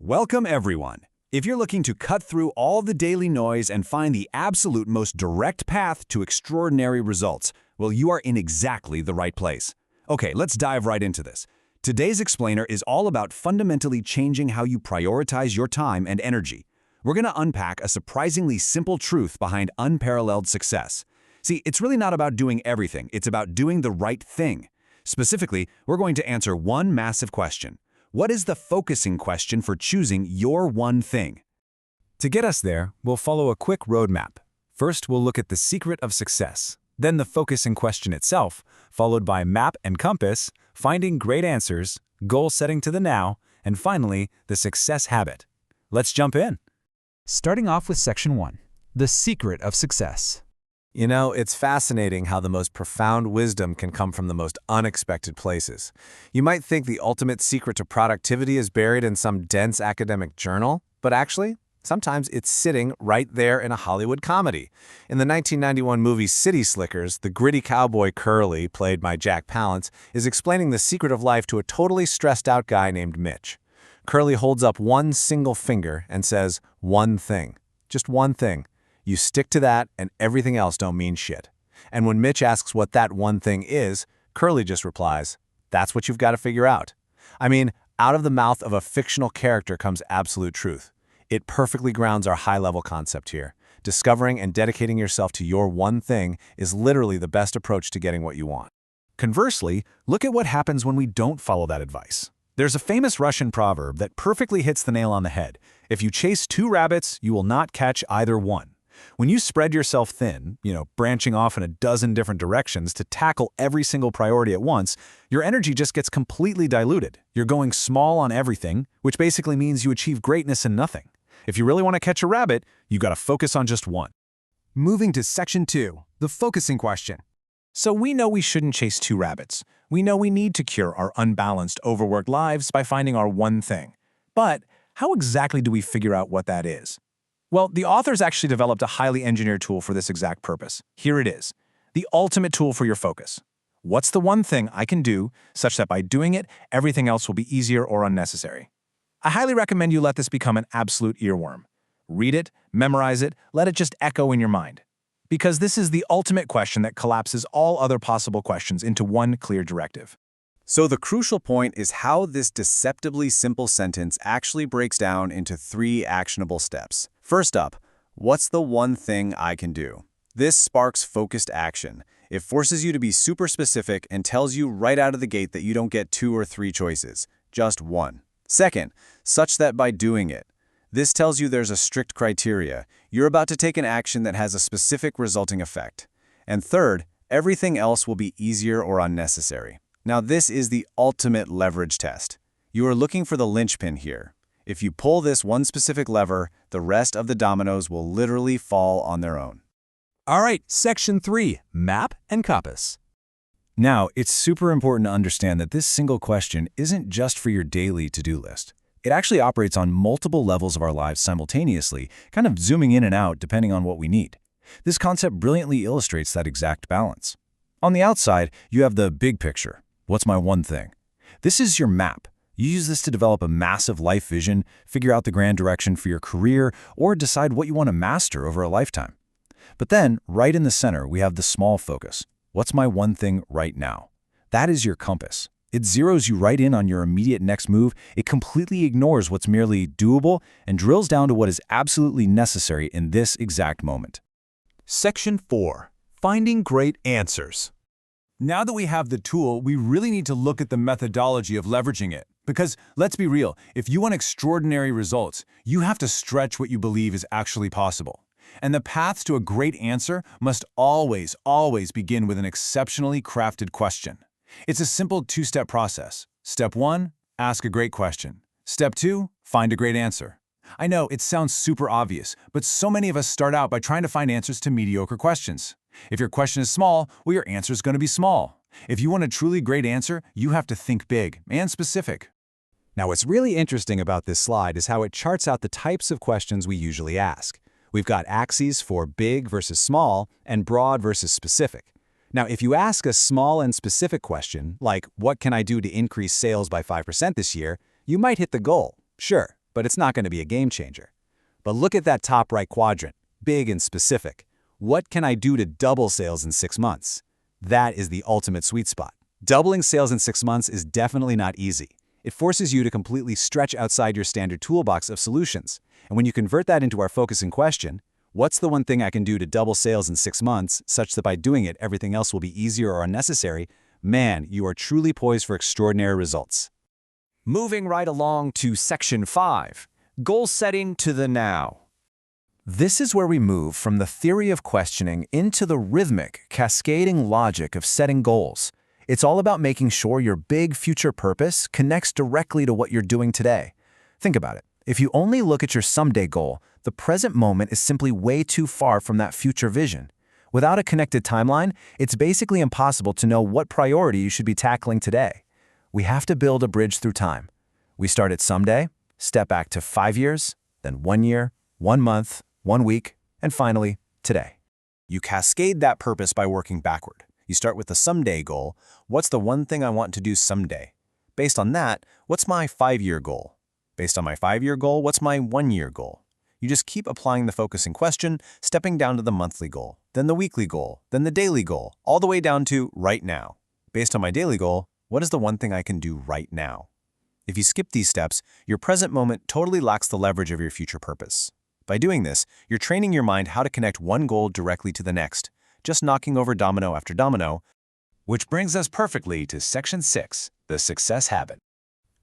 Welcome, everyone. If you're looking to cut through all the daily noise and find the absolute most direct path to extraordinary results, well, you are in exactly the right place. Okay, let's dive right into this. Today's explainer is all about fundamentally changing how you prioritize your time and energy. We're going to unpack a surprisingly simple truth behind unparalleled success. See, it's really not about doing everything, it's about doing the right thing. Specifically, we're going to answer one massive question. What is the focusing question for choosing your one thing? To get us there, we'll follow a quick roadmap. First, we'll look at the secret of success, then the focusing question itself, followed by map and compass, finding great answers, goal setting to the now, and finally, the success habit. Let's jump in. Starting off with Section 1, the secret of success. You know, it's fascinating how the most profound wisdom can come from the most unexpected places. You might think the ultimate secret to productivity is buried in some dense academic journal, but actually, sometimes it's sitting right there in a Hollywood comedy. In the 1991 movie City Slickers, the gritty cowboy Curly, played by Jack Palance, is explaining the secret of life to a totally stressed-out guy named Mitch. Curly holds up one single finger and says, "One thing. Just one thing. You stick to that, and everything else don't mean shit." And when Mitch asks what that one thing is, Curly just replies, "That's what you've got to figure out." I mean, out of the mouth of a fictional character comes absolute truth. It perfectly grounds our high-level concept here. Discovering and dedicating yourself to your one thing is literally the best approach to getting what you want. Conversely, look at what happens when we don't follow that advice. There's a famous Russian proverb that perfectly hits the nail on the head. If you chase two rabbits, you will not catch either one. When you spread yourself thin, branching off in a dozen different directions to tackle every single priority at once, your energy just gets completely diluted. You're going small on everything, which basically means you achieve greatness in nothing. If you really want to catch a rabbit, you got to focus on just one. Moving to Section 2, the focusing question. So we know we shouldn't chase two rabbits. We know we need to cure our unbalanced, overworked lives by finding our one thing. But how exactly do we figure out what that is? Well, the authors actually developed a highly engineered tool for this exact purpose. Here it is, the ultimate tool for your focus. What's the one thing I can do such that by doing it, everything else will be easier or unnecessary? I highly recommend you let this become an absolute earworm. Read it, memorize it, let it just echo in your mind. Because this is the ultimate question that collapses all other possible questions into one clear directive. So the crucial point is how this deceptively simple sentence actually breaks down into 3 actionable steps. First up, what's the one thing I can do? This sparks focused action. It forces you to be super specific and tells you right out of the gate that you don't get 2 or 3 choices, just one. Second, such that by doing it. This tells you there's a strict criteria. You're about to take an action that has a specific resulting effect. And third, everything else will be easier or unnecessary. Now this is the ultimate leverage test. You are looking for the linchpin here. If you pull this one specific lever, the rest of the dominoes will literally fall on their own. All right, Section 3, map and compass. Now, it's super important to understand that this single question isn't just for your daily to-do list. It actually operates on multiple levels of our lives simultaneously, kind of zooming in and out depending on what we need. This concept brilliantly illustrates that exact balance. On the outside, you have the big picture. What's my one thing? This is your map. You use this to develop a massive life vision, figure out the grand direction for your career, or decide what you want to master over a lifetime. But then, right in the center, we have the small focus. What's my one thing right now? That is your compass. It zeroes you right in on your immediate next move. It completely ignores what's merely doable and drills down to what is absolutely necessary in this exact moment. Section 4, finding great answers. Now that we have the tool, we really need to look at the methodology of leveraging it. Because, let's be real, if you want extraordinary results, you have to stretch what you believe is actually possible. And the path to a great answer must always, always begin with an exceptionally crafted question. It's a simple 2-step process. Step 1, ask a great question. Step 2, find a great answer. I know it sounds super obvious, but so many of us start out by trying to find answers to mediocre questions. If your question is small, well, your answer is going to be small. If you want a truly great answer, you have to think big and specific. Now, what's really interesting about this slide is how it charts out the types of questions we usually ask. We've got axes for big versus small and broad versus specific. Now, if you ask a small and specific question, like, what can I do to increase sales by 5% this year, you might hit the goal. Sure, but it's not going to be a game changer. But look at that top right quadrant, big and specific. What can I do to double sales in 6 months? That is the ultimate sweet spot. Doubling sales in 6 months is definitely not easy. It forces you to completely stretch outside your standard toolbox of solutions. And when you convert that into our focusing question, what's the one thing I can do to double sales in 6 months, such that by doing it, everything else will be easier or unnecessary? Man, you are truly poised for extraordinary results. Moving right along to Section 5, Goal Setting to the Now. This is where we move from the theory of questioning into the rhythmic, cascading logic of setting goals. It's all about making sure your big future purpose connects directly to what you're doing today. Think about it. If you only look at your someday goal, the present moment is simply way too far from that future vision. Without a connected timeline, it's basically impossible to know what priority you should be tackling today. We have to build a bridge through time. We start at someday, step back to 5 years, then 1 year, 1 month, 1 week, and finally, today. You cascade that purpose by working backward. You start with the someday goal. What's the one thing I want to do someday? Based on that, what's my 5-year goal? Based on my 5-year goal, what's my 1-year goal? You just keep applying the focusing question, stepping down to the monthly goal, then the weekly goal, then the daily goal, all the way down to right now. Based on my daily goal, what is the one thing I can do right now? If you skip these steps, your present moment totally lacks the leverage of your future purpose. By doing this, you're training your mind how to connect one goal directly to the next, just knocking over domino after domino, which brings us perfectly to Section 6, the success habit.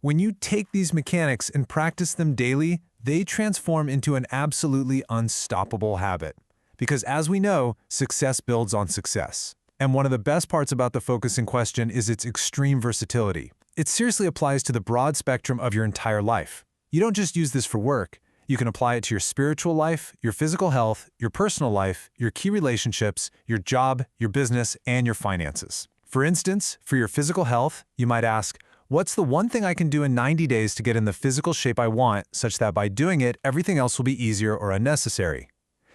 When you take these mechanics and practice them daily, they transform into an absolutely unstoppable habit. Because as we know, success builds on success. And one of the best parts about the focusing question is its extreme versatility. It seriously applies to the broad spectrum of your entire life. You don't just use this for work. You can apply it to your spiritual life, your physical health, your personal life, your key relationships, your job, your business, and your finances. For instance, for your physical health, you might ask, what's the one thing I can do in 90 days to get in the physical shape I want, such that by doing it, everything else will be easier or unnecessary?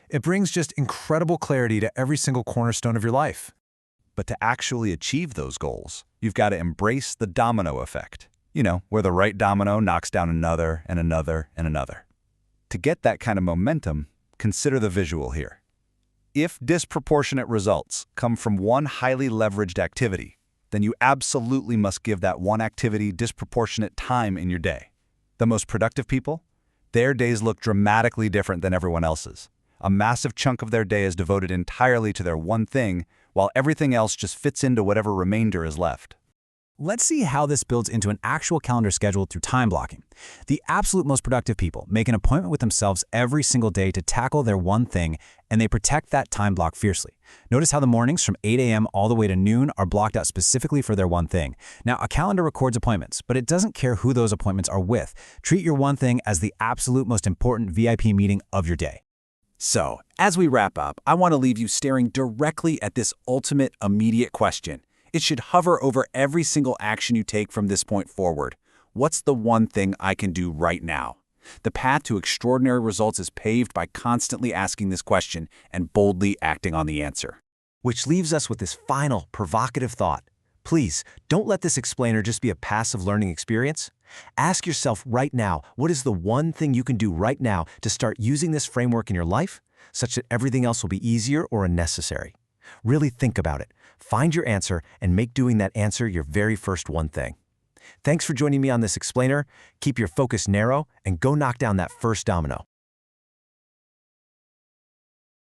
It brings just incredible clarity to every single cornerstone of your life. But to actually achieve those goals, you've got to embrace the domino effect. You know, where the right domino knocks down another and another and another. To get that kind of momentum, consider the visual here. If disproportionate results come from one highly leveraged activity, then you absolutely must give that one activity disproportionate time in your day. The most productive people? Their days look dramatically different than everyone else's. A massive chunk of their day is devoted entirely to their one thing, while everything else just fits into whatever remainder is left. Let's see how this builds into an actual calendar schedule through time blocking. The absolute most productive people make an appointment with themselves every single day to tackle their one thing, and they protect that time block fiercely. Notice how the mornings from 8 a.m. all the way to noon are blocked out specifically for their one thing. Now, a calendar records appointments, but it doesn't care who those appointments are with. Treat your one thing as the absolute most important VIP meeting of your day. So, as we wrap up, I want to leave you staring directly at this ultimate, immediate question. It should hover over every single action you take from this point forward. What's the one thing I can do right now? The path to extraordinary results is paved by constantly asking this question and boldly acting on the answer. Which leaves us with this final, provocative thought. Please, don't let this explainer just be a passive learning experience. Ask yourself right now, what is the one thing you can do right now to start using this framework in your life, such that everything else will be easier or unnecessary? Really think about it. Find your answer and make doing that answer your very first one thing. Thanks for joining me on this explainer. Keep your focus narrow and go knock down that first domino.